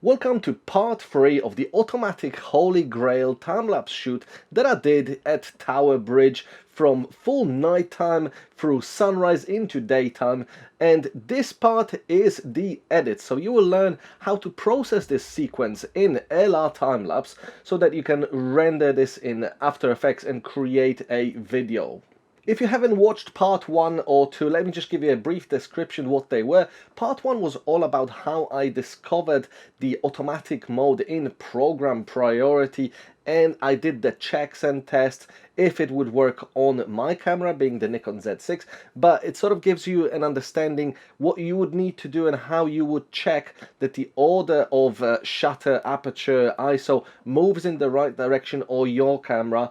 Welcome to part 3 of the automatic Holy Grail time-lapse shoot that I did at Tower Bridge from full nighttime through sunrise into daytime, and this part is the edit. So you will learn how to process this sequence in LRTimelapse so that you can render this in After Effects and create a video. If you haven't watched part 1 or 2, let me just give you a brief description what they were. Part 1 was all about how I discovered the automatic mode in program priority, and I did the checks and tests if it would work on my camera, being the Nikon Z6, but it sort of gives you an understanding what you would need to do and how you would check that the order of shutter, aperture, ISO moves in the right direction, or your camera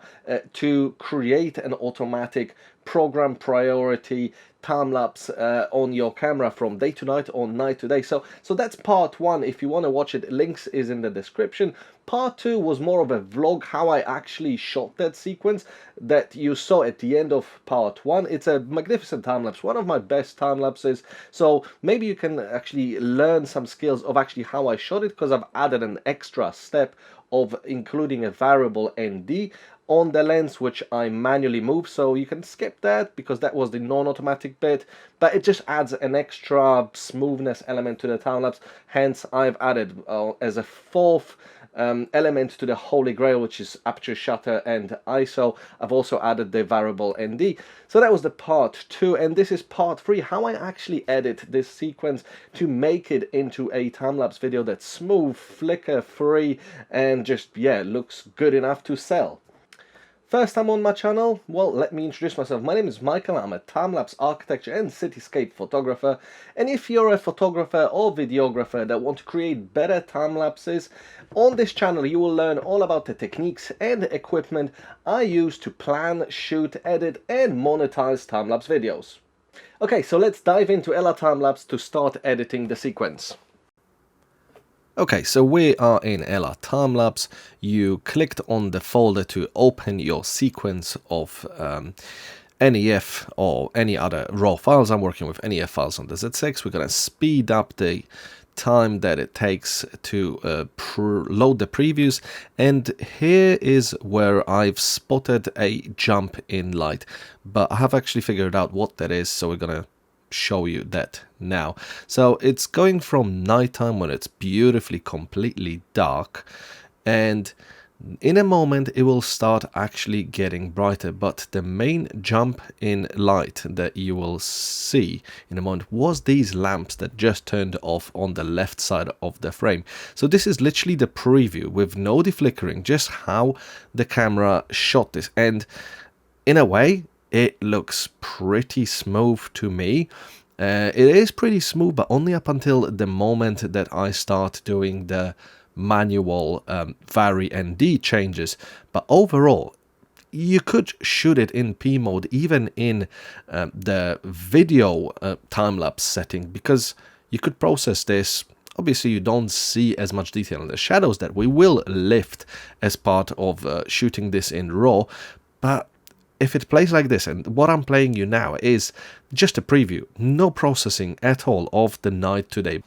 to create an automatic program priority time-lapse on your camera from day to night or night to day. So that's part 1. If you want to watch it, links is in the description. Part 2 was more of a vlog, how I actually shot that sequence that you saw at the end of part 1. It's a magnificent time-lapse, one of my best time-lapses, so maybe you can actually learn some skills of actually how I shot it, because I've added an extra step of including a variable ND on the lens, which I manually move, so you can skip that because that was the non-automatic bit, but it just adds an extra smoothness element to the time-lapse. Hence I've added as a fourth element to the Holy Grail, which is aperture, shutter and ISO, I've also added the variable ND. So that was the part 2, and this is part 3, how I actually edit this sequence to make it into a time-lapse video that's smooth, flicker free, and just, yeah, looks good enough to sell. First time on my channel? Well, let me introduce myself. My name is Michael. I'm a time-lapse architecture and cityscape photographer. And if you're a photographer or videographer that want to create better time-lapses, on this channel you will learn all about the techniques and equipment I use to plan, shoot, edit and monetize time-lapse videos. Okay, so let's dive into LRTimelapse to start editing the sequence. Okay, so we are in LRTimelapse. You clicked on the folder to open your sequence of NEF or any other raw files. I'm working with NEF files on the Z6. We're going to speed up the time that it takes to load the previews, and here is where I've spotted a jump in light, but I have actually figured out what that is, so we're going to show you that now. So it's going from nighttime when it's beautifully completely dark, and in a moment it will start actually getting brighter, but the main jump in light that you will see in a moment was these lamps that just turned off on the left side of the frame. So this is literally the preview with no deflickering, just how the camera shot this, and in a way it looks pretty smooth to me. It is pretty smooth, but only up until the moment that I start doing the manual vary ND changes. But overall, you could shoot it in P mode, even in the video time-lapse setting, because you could process this. Obviously, you don't see as much detail in the shadows that we will lift as part of shooting this in RAW, but if it plays like this, and what I'm playing you now is just a preview, no processing at all of the night to day.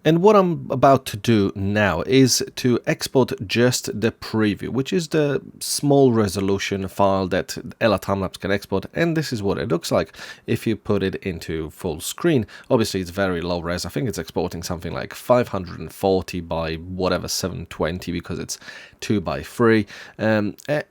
And what I'm about to do now is to export just the preview, which is the small resolution file that LRTimelapse can export, and this is what it looks like if you put it into full screen. Obviously it's very low res. I think it's exporting something like 540 by whatever 720 because it's 2:3,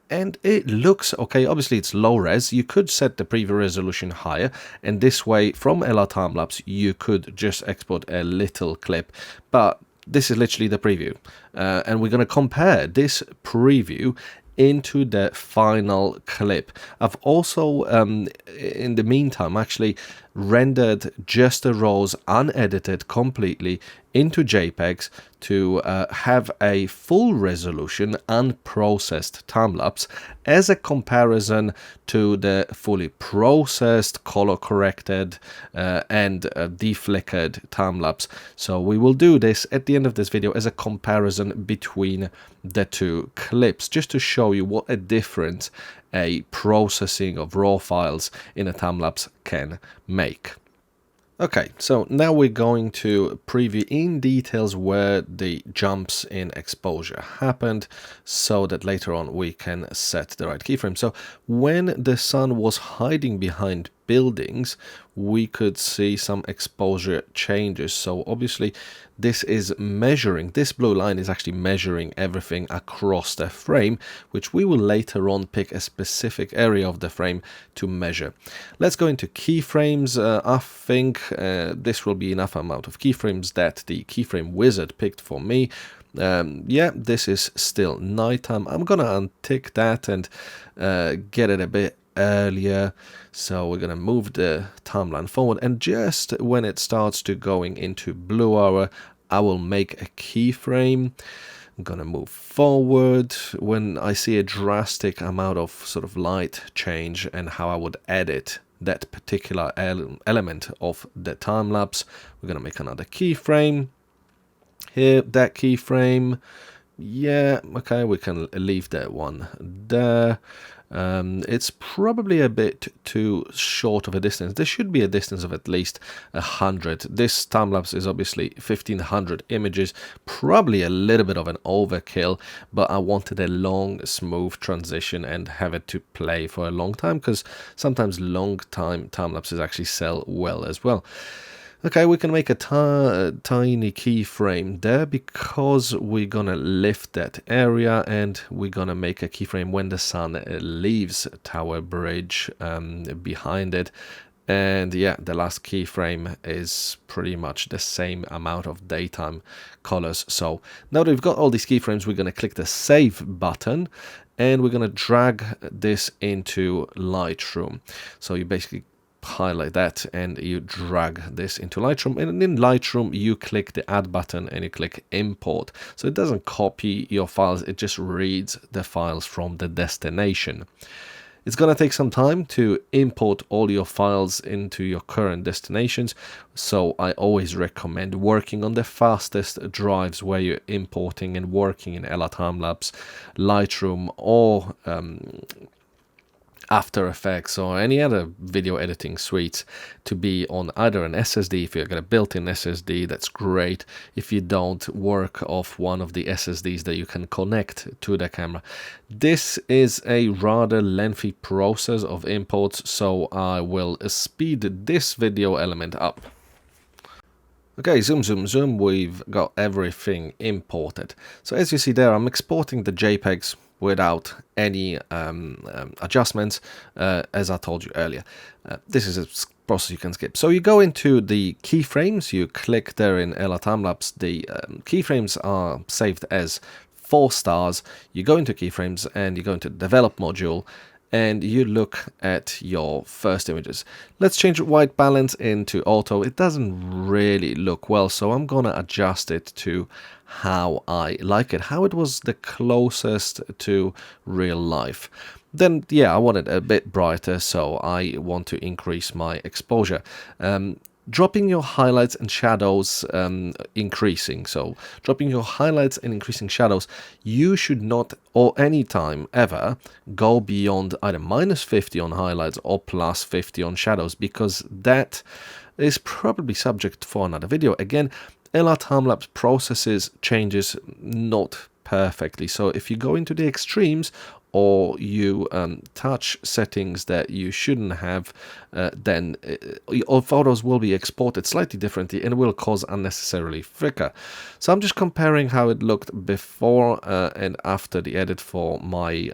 and it looks okay. Obviously it's low res. You could set the preview resolution higher, and this way from LRTimelapse you could just export a little clip. But this is literally the preview, and we're going to compare this preview into the final clip. I've also in the meantime actually rendered just the raws unedited completely into JPEGs to have a full resolution unprocessed time-lapse as a comparison to the fully processed, color corrected and deflickered time-lapse. So we will do this at the end of this video as a comparison between the two clips, just to show you what a difference a processing of raw files in a time-lapse can make. Okay, so now we're going to preview in details where the jumps in exposure happened so that later on we can set the right keyframe. So when the sun was hiding behind buildings, we could see some exposure changes. So obviously this is measuring, this blue line is actually measuring everything across the frame, which we will later on pick a specific area of the frame to measure. Let's go into keyframes. I think this will be enough amount of keyframes that the keyframe wizard picked for me. Yeah, this is still nighttime. I'm gonna untick that and get it a bit earlier. So we're gonna move the timeline forward, and just when it starts to going into blue hour, I will make a keyframe. I'm gonna move forward when I see a drastic amount of sort of light change and how I would edit that particular element of the time lapse. We're gonna make another keyframe here, that keyframe. Yeah, okay, we can leave that one there. It's probably a bit too short of a distance. There should be a distance of at least 100. This time lapse is obviously 1500 images, probably a little bit of an overkill, but I wanted a long, smooth transition and have it to play for a long time, because sometimes long time lapses actually sell well as well. Okay, we can make a tiny keyframe there because we're gonna lift that area, and we're gonna make a keyframe when the sun leaves Tower Bridge behind it. And yeah, the last keyframe is pretty much the same amount of daytime colors. So now that we've got all these keyframes, we're gonna click the save button, and we're gonna drag this into Lightroom. So you basically highlight that and you drag this into Lightroom, and in Lightroom you click the add button and you click import. So it doesn't copy your files, it just reads the files from the destination. It's gonna take some time to import all your files into your current destinations, so I always recommend working on the fastest drives where you're importing and working in LRTimelapse, Lightroom, or After Effects or any other video editing suites, to be on either an SSD. If you've got a built-in SSD, that's great. If you don't, work off one of the SSDs that you can connect to the camera. This is a rather lengthy process of imports, so I will speed this video element up. Okay, zoom, we've got everything imported. So as you see there, I'm exporting the JPEGs without any adjustments, as I told you earlier. This is a process you can skip. So you go into the keyframes, you click there in LRTimelapse, the keyframes are saved as 4 stars. You go into keyframes and you go into develop module, and you look at your first images. Let's change white balance into auto. It doesn't really look well, so I'm gonna adjust it to how I like it, how it was the closest to real life. Then yeah, I want it a bit brighter, so I want to increase my exposure. Dropping your highlights and shadows, increasing. So dropping your highlights and increasing shadows, you should not, or any time ever, go beyond either -50 on highlights or +50 on shadows, because that is probably subject for another video. Again, LRTimelapse processes changes not perfectly. So if you go into the extremes, or you touch settings that you shouldn't have, then your photos will be exported slightly differently and will cause unnecessarily flicker. So I'm just comparing how it looked before and after the edit for my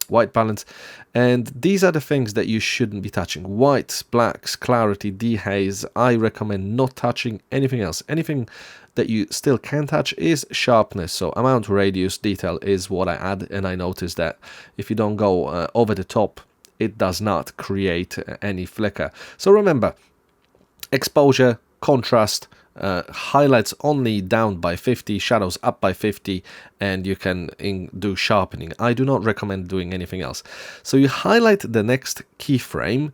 white balance, and these are the things that you shouldn't be touching: whites, blacks, clarity, dehaze. I recommend not touching anything else. Anything that you still can touch is sharpness, so amount, radius, detail is what I add, and I noticed that if you don't go over the top, it does not create any flicker. So remember, exposure, contrast, highlights only down by 50, shadows up by 50, and you can do sharpening. I do not recommend doing anything else. So you highlight the next keyframe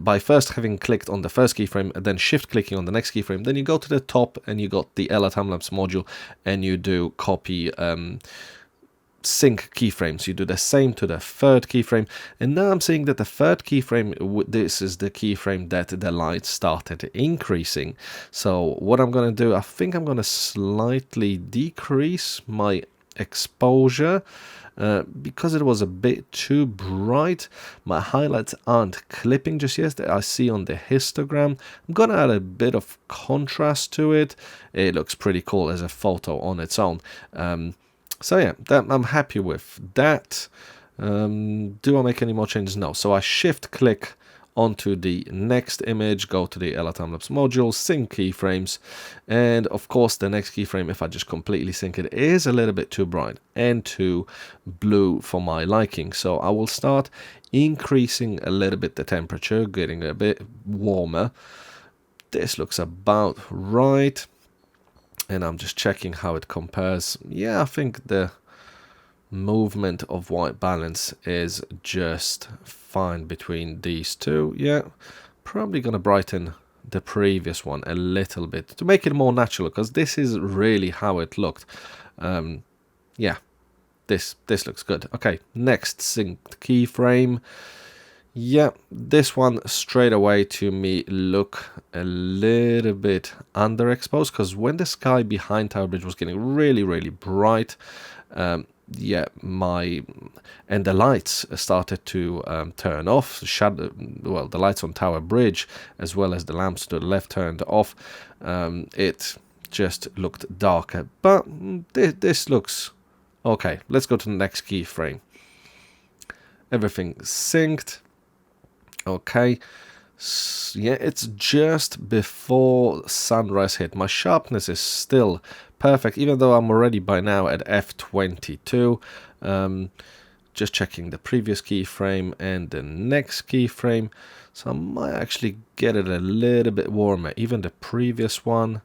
by first having clicked on the first keyframe, and then shift clicking on the next keyframe. Then you go to the top and you got the LRTimelapse module, and you do copy sync keyframes. You do the same to the third keyframe, and now I'm seeing that the third keyframe, this is the keyframe that the light started increasing. So what I'm going to do, I think I'm going to slightly decrease my exposure because it was a bit too bright. My highlights aren't clipping just yet, that I see on the histogram. I'm gonna add a bit of contrast to it. It looks pretty cool as a photo on its own. So yeah, I'm happy with that. Do I make any more changes? No. So I shift click onto the next image, go to the LRTimelapse module, sync keyframes, and of course the next keyframe, if I just completely sync it, is a little bit too bright and too blue for my liking. So I will start increasing a little bit the temperature, getting a bit warmer. This looks about right, and I'm just checking how it compares. Yeah, I think the movement of white balance is just fine between these two. Yeah, probably gonna brighten the previous one a little bit to make it more natural, because this is really how it looked. Yeah, this looks good. Okay, next synced keyframe. Yeah, this one straight away to me look a little bit underexposed, because when the sky behind Tower Bridge was getting really bright, yeah, and the lights started to turn off. The lights on Tower Bridge as well as the lamps to the left turned off. It just looked darker, but this looks okay. Let's go to the next keyframe. Everything synced. Okay. Yeah, it's just before sunrise hit. My sharpness is still perfect, even though I'm already by now at f22. Just checking the previous keyframe and the next keyframe. So I might actually get it a little bit warmer, even the previous one,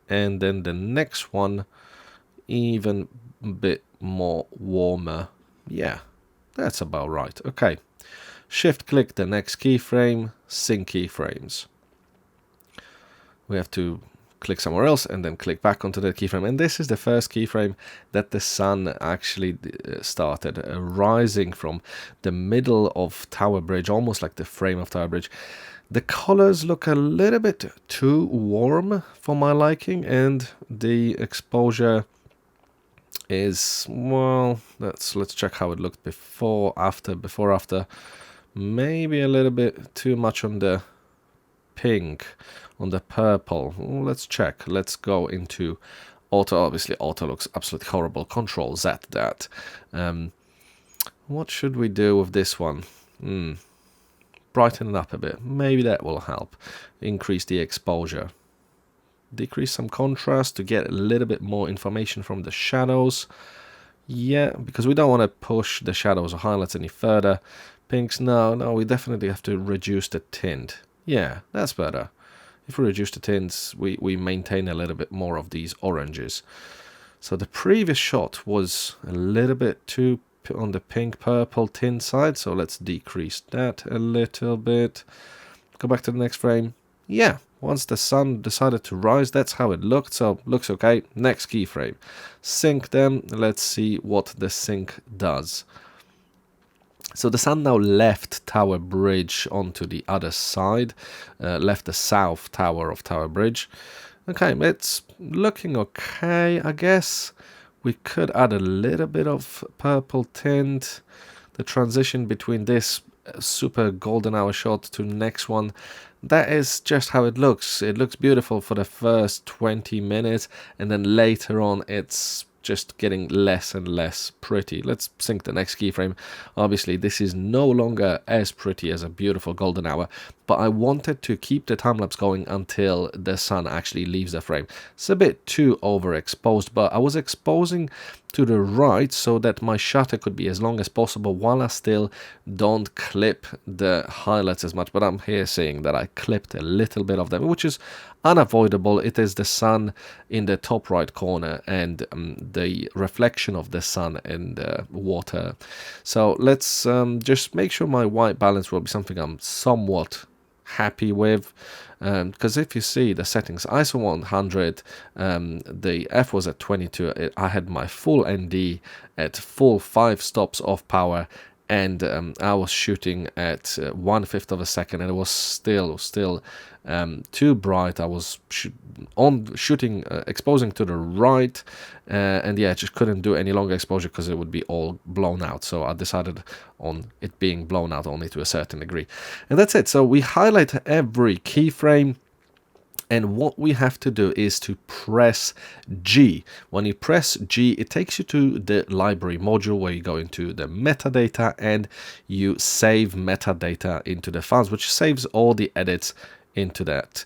and then the next one even a bit more warmer. Yeah, that's about right. Okay. Shift click the next keyframe, sync keyframes. We have to click somewhere else and then click back onto the keyframe, and this is the first keyframe that the sun actually started rising from the middle of Tower Bridge, almost like the frame of Tower Bridge. The colors look a little bit too warm for my liking, and the exposure is, well, let's check how it looked before after. Maybe a little bit too much on the pink, on the purple. Let's check. Let's go into auto. Obviously auto looks absolutely horrible. Control Z that. What should we do with this one? Brighten it up a bit. Maybe that will help. Increase the exposure. Decrease some contrast to get a little bit more information from the shadows. Yeah, because we don't want to push the shadows or highlights any further. Pinks, no, we definitely have to reduce the tint. Yeah, that's better. If we reduce the tints, we maintain a little bit more of these oranges. So the previous shot was a little bit too on the pink-purple tint side, so let's decrease that a little bit. Go back to the next frame. Yeah, once the sun decided to rise, that's how it looked, so looks okay. Next keyframe. Sync them. Let's see what the sync does. So the sun now left Tower Bridge onto the other side, left the south tower of Tower Bridge. Okay, it's looking okay, I guess. We could add a little bit of purple tint. The transition between this super golden hour shot to next one, that is just how it looks. It looks beautiful for the first 20 minutes, and then later on it's just getting less and less pretty. Let's sync the next keyframe. Obviously this is no longer as pretty as a beautiful golden hour, but I wanted to keep the time-lapse going until the sun actually leaves the frame. It's a bit too overexposed, but I was exposing to the right so that my shutter could be as long as possible while I still don't clip the highlights as much. But I'm here saying that I clipped a little bit of them, which is unavoidable. It is the sun in the top right corner and the reflection of the sun in the water. So let's just make sure my white balance will be something I'm somewhat happy with, because if you see the settings, ISO 100, the F was at 22, I had my full ND at full 5 stops off power, and I was shooting at 1/5 of a second, and it was still too bright. I was shooting, exposing to the right, and yeah, I just couldn't do any longer exposure because it would be all blown out. So I decided on it being blown out only to a certain degree, and that's it. So we highlight every keyframe, and what we have to do is to press G. When you press G, it takes you to the library module where you go into the metadata and you save metadata into the files, which saves all the edits into that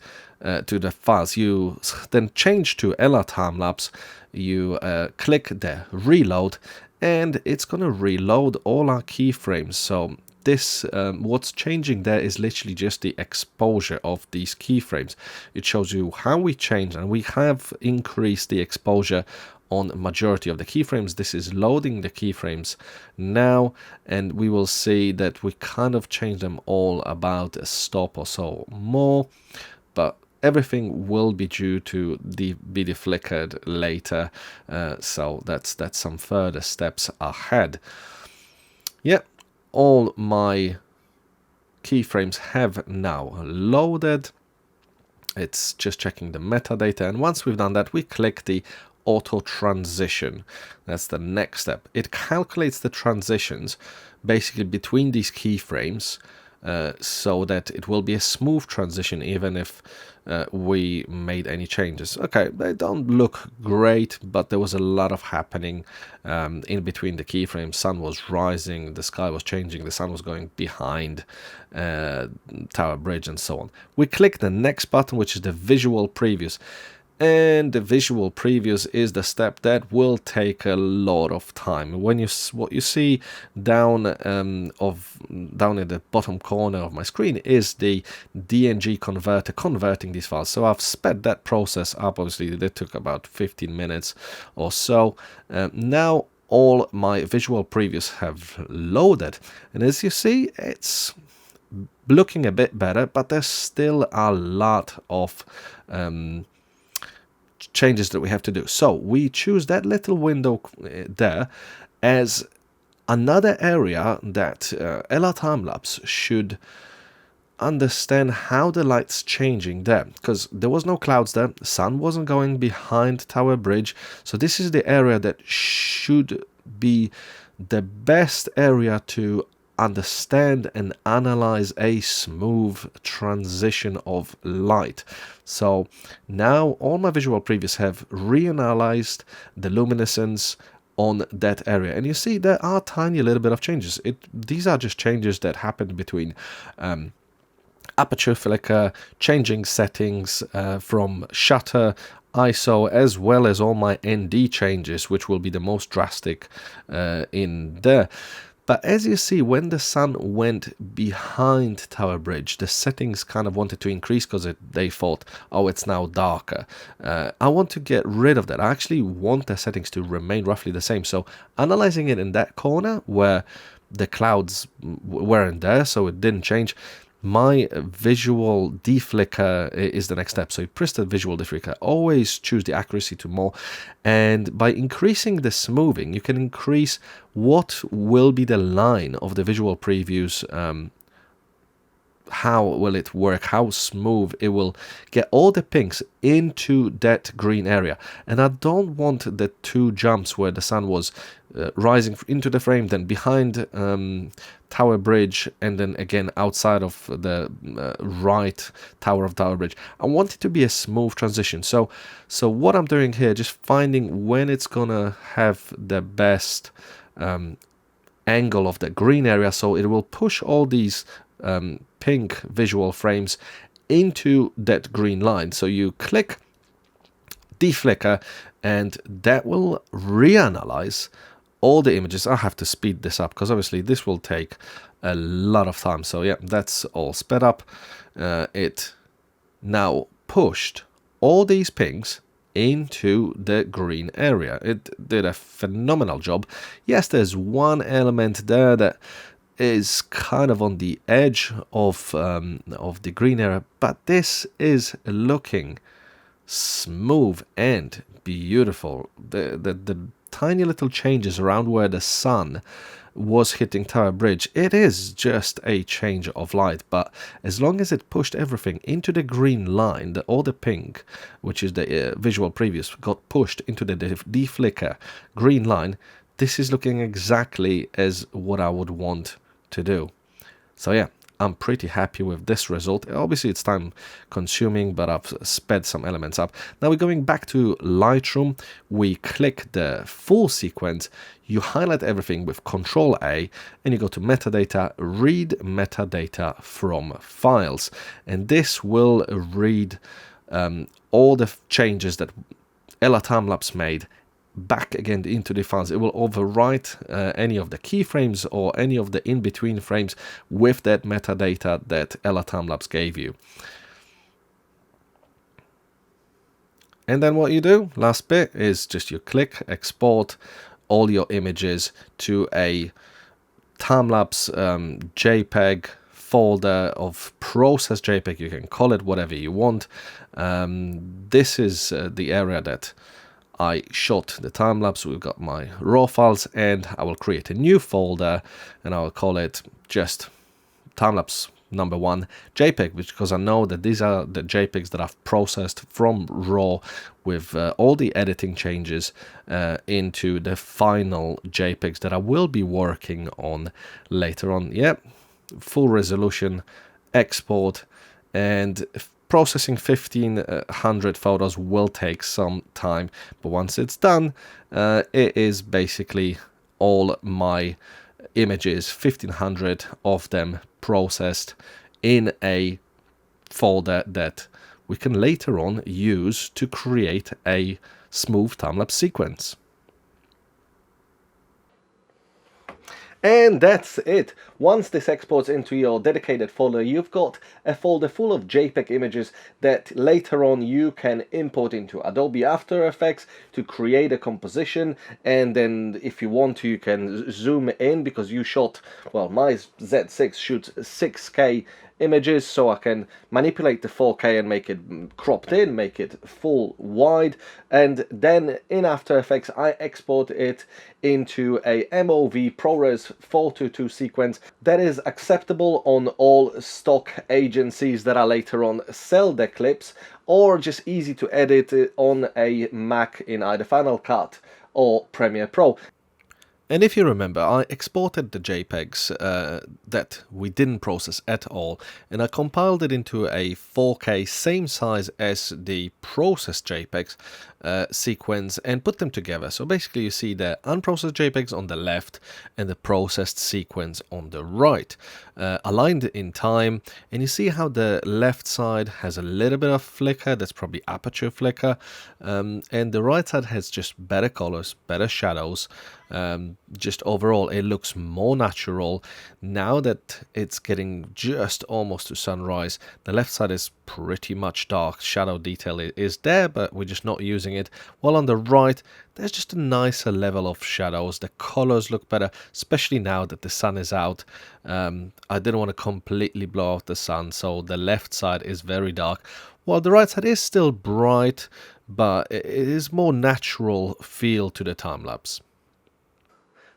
to the files. You then change to LRTimelapse, you click the reload, and it's going to reload all our keyframes. So this what's changing there is literally just the exposure of these keyframes. It shows you how we change, and we have increased the exposure on majority of the keyframes. This is loading the keyframes now, and we will see that we kind of change them all about a stop or so more, but everything will be due to be deflickered later, so that's some further steps ahead. Yeah, all my keyframes have now loaded. It's just checking the metadata, and once we've done that, we click the auto transition. That's the next step. It calculates the transitions basically between these keyframes, so that it will be a smooth transition even if we made any changes. Okay, they don't look great, but there was a lot of happening in between the keyframes. Sun was rising, the sky was changing, the sun was going behind Tower Bridge, and so on. We click the next button, which is the visual previews. And the visual previews is the step that will take a lot of time. When what you see down in the bottom corner of my screen is the DNG converter converting these files. So I've sped that process up. Obviously, that took about 15 minutes or so. Now all my visual previews have loaded, and as you see, it's looking a bit better, but there's still a lot of changes that we have to do. So we choose that little window there as another area that LRTimelapse should understand how the light's changing there, because there was no clouds there, the sun wasn't going behind Tower Bridge, so this is the area that should be the best area to understand and analyze a smooth transition of light. So now all my visual previews have reanalyzed the luminescence on that area, and you see there are tiny little bit of changes. These are just changes that happened between aperture flicker, changing settings from shutter, ISO, as well as all my ND changes, which will be the most drastic in there. But as you see, when the sun went behind Tower Bridge, the settings kind of wanted to increase because they thought, oh, it's now darker. I want to get rid of that. I actually want the settings to remain roughly the same. So analyzing it in that corner where the clouds weren't there, so it didn't change, my visual deflicker is the next step. So you press the visual deflicker, always choose the accuracy to more, and by increasing the smoothing you can increase what will be the line of the visual previews. How will it work, how smooth it will get all the pinks into that green area. And I don't want the two jumps where the sun was rising into the frame, then behind Tower Bridge, and then again outside of the right tower of Tower Bridge. I want it to be a smooth transition. So what I'm doing here, just finding when it's gonna have the best angle of the green area, so it will push all these pink visual frames into that green line. So you click deflicker, and that will reanalyze all the images. I have to speed this up because obviously this will take a lot of time. So yeah, that's all sped up. It now pushed all these pinks into the green area. It did a phenomenal job. Yes, there's one element there that is kind of on the edge of the green area, but this is looking smooth and beautiful. The tiny little changes around where the sun was hitting Tower Bridge, it is just a change of light, but as long as it pushed everything into the green line, all the pink, which is the visual previous, got pushed into the deflicker green line, this is looking exactly as what I would want to do. So yeah, I'm pretty happy with this result. Obviously it's time consuming, but I've sped some elements up. Now we're going back to Lightroom. We click the full sequence, you highlight everything with Control A, and you go to metadata, read metadata from files. And this will read all the changes that LRTimelapse made back again into the files. It will overwrite any of the keyframes or any of the in-between frames with that metadata that LRTimelapse gave you. And then what you do, last bit, is just you click export all your images to a time-lapse JPEG folder of process JPEG. You can call it whatever you want. This is the area that I shot the time-lapse. We've got my raw files, and I will create a new folder and I will call it just time-lapse number 1 JPEG, because I know that these are the JPEGs that I've processed from raw with all the editing changes into the final JPEGs that I will be working on later on. Yep, full resolution, export, and processing 1500 photos will take some time, but once it's done, it is basically all my images, 1500 of them processed in a folder that we can later on use to create a smooth time-lapse sequence. And that's it. Once this exports into your dedicated folder, you've got a folder full of JPEG images that later on you can import into Adobe After Effects to create a composition. And then if you want to, you can zoom in, because you shot, well, my Z6 shoots 6K images, so I can manipulate the 4K and make it cropped in, make it full wide, and then in After Effects I export it into a MOV ProRes 422 sequence that is acceptable on all stock agencies that are later on sell their clips, or just easy to edit on a Mac in either Final Cut or Premiere Pro. And if you remember, I exported the JPEGs that we didn't process at all, and I compiled it into a 4K same size as the processed JPEGs sequence and put them together. So basically you see the unprocessed JPEGs on the left and the processed sequence on the right, aligned in time, and you see how the left side has a little bit of flicker, that's probably aperture flicker, and the right side has just better colors, better shadows. Just overall it looks more natural. Now that it's getting just almost to sunrise, the left side is pretty much dark, shadow detail is there, but we're just not using it, while on the right there's just a nicer level of shadows. The colors look better, especially now that the sun is out. I didn't want to completely blow out the sun, so the left side is very dark, while the right side is still bright, but it is more natural feel to the time-lapse.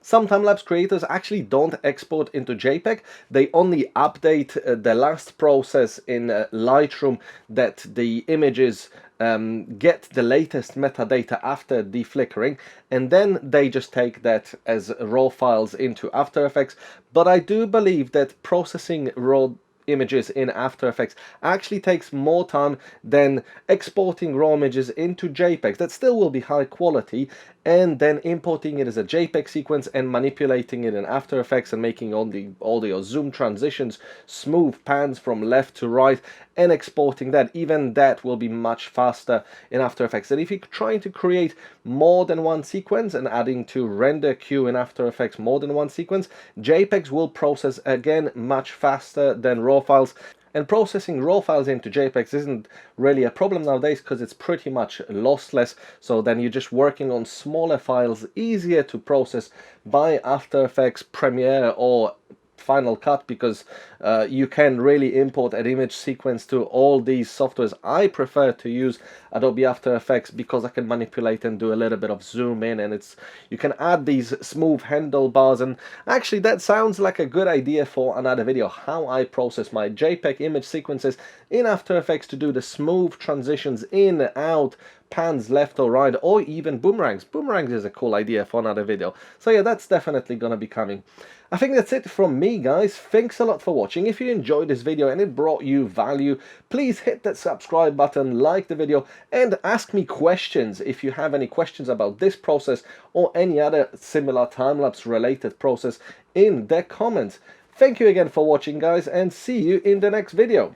Some time-lapse creators actually don't export into JPEG. They only update the last process in Lightroom that the images get the latest metadata after deflickering, and then they just take that as raw files into After Effects. But I do believe that processing raw images in After Effects actually takes more time than exporting raw images into JPEGs that still will be high quality, and then importing it as a JPEG sequence and manipulating it in After Effects and making all the zoom transitions, smooth pans from left to right, and exporting that. Even that will be much faster in After Effects. And if you're trying to create more than one sequence and adding to render queue in After Effects more than one sequence, JPEGs will process again much faster than raw files. And processing raw files into JPEGs isn't really a problem nowadays because it's pretty much lossless. So then you're just working on smaller files, easier to process by After Effects, Premiere, or Final Cut, because you can really import an image sequence to all these softwares. I prefer to use Adobe After Effects because I can manipulate and do a little bit of zoom in, and you can add these smooth handlebars. And actually that sounds like a good idea for another video, how I process my JPEG image sequences in After Effects to do the smooth transitions in, out, pans left or right, or even boomerangs. Boomerangs is a cool idea for another video. So yeah, that's definitely gonna be coming. I think that's it from me, guys. Thanks a lot for watching. If you enjoyed this video and it brought you value, please hit that subscribe button, like the video, and ask me questions if you have any questions about this process or any other similar time-lapse related process in the comments. Thank you again for watching, guys, and see you in the next video.